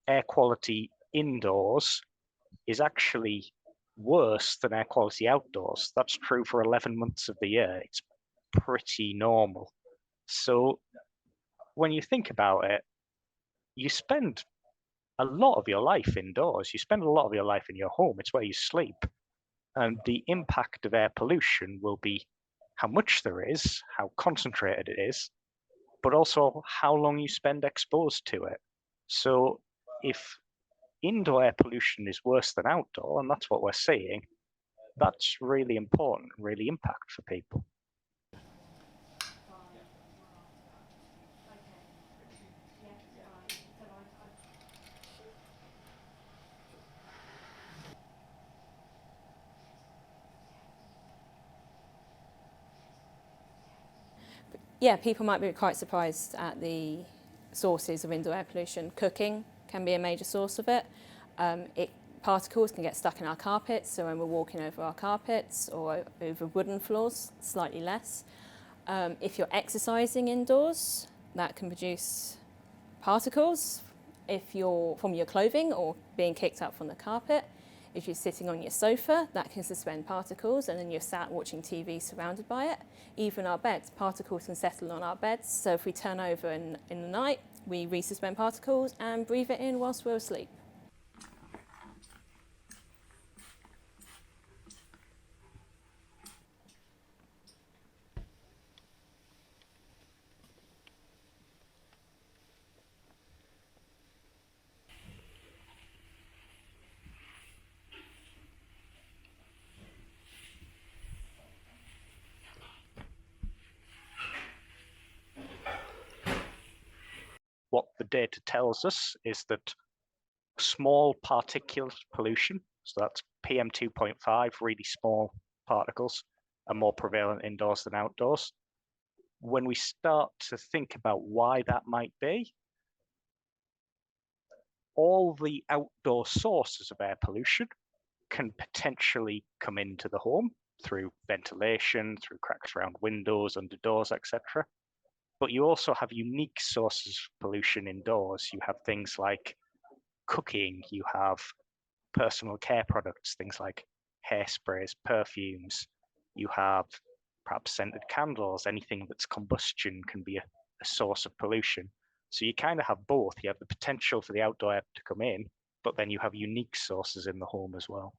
air quality indoors is actually worse than air quality outdoors. That's true for 11 months of the year. It's pretty normal. So when you think about it, you spend a lot of your life indoors. You spend a lot of your life in your home. It's where you sleep. And the impact of air pollution will be how much there is, how concentrated it is, but also how long you spend exposed to it. So if indoor air pollution is worse than outdoor, and that's what we're seeing, that's really important, really impact for people. Yeah, people might be quite surprised at the sources of indoor air pollution. Cooking can be a major source of it. Particles can get stuck in our carpets, so when we're walking over our carpets or over wooden floors, slightly less. If you're exercising indoors, that can produce particles from your clothing or being kicked up from the carpet. If you're sitting on your sofa, that can suspend particles, and then you're sat watching TV surrounded by it. Even our beds, particles can settle on our beds. So if we turn over in the night, we resuspend particles and breathe it in whilst we're asleep. What the data tells us is that small particulate pollution, so that's PM2.5, really small particles, are more prevalent indoors than outdoors. When we start to think about why that might be, all the outdoor sources of air pollution can potentially come into the home through ventilation, through cracks around windows, under doors, etc. But you also have unique sources of pollution indoors. You have things like cooking, you have personal care products, things like hairsprays, perfumes. You have perhaps scented candles, anything that's combustion can be a source of pollution. So you kind of have both. You have the potential for the outdoor air to come in, but then you have unique sources in the home as well.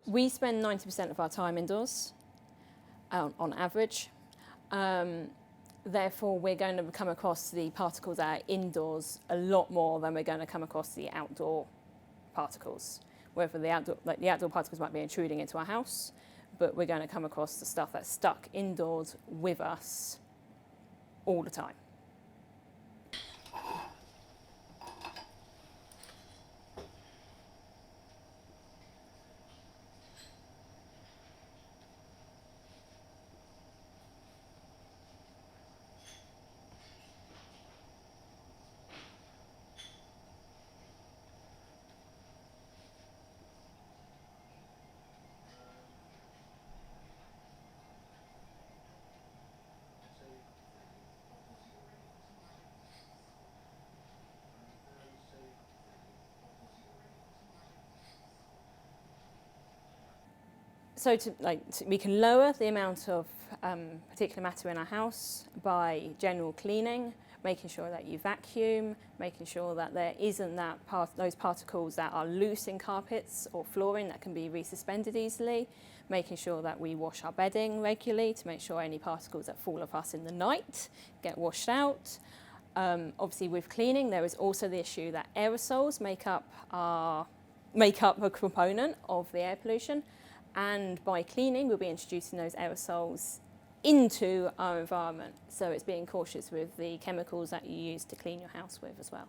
We spend 90% of our time indoors, on average. Therefore, we're going to come across the particles that are indoors a lot more than we're going to come across the outdoor particles. Whether the outdoor particles might be intruding into our house, but we're going to come across the stuff that's stuck indoors with us all the time. So we can lower the amount of particulate matter in our house by general cleaning, making sure that you vacuum, making sure that there isn't those particles that are loose in carpets or flooring that can be resuspended easily, making sure that we wash our bedding regularly to make sure any particles that fall off us in the night get washed out. Obviously with cleaning, there is also the issue that aerosols make up a component of the air pollution. And by cleaning, we'll be introducing those aerosols into our environment. So it's being cautious with the chemicals that you use to clean your house with as well.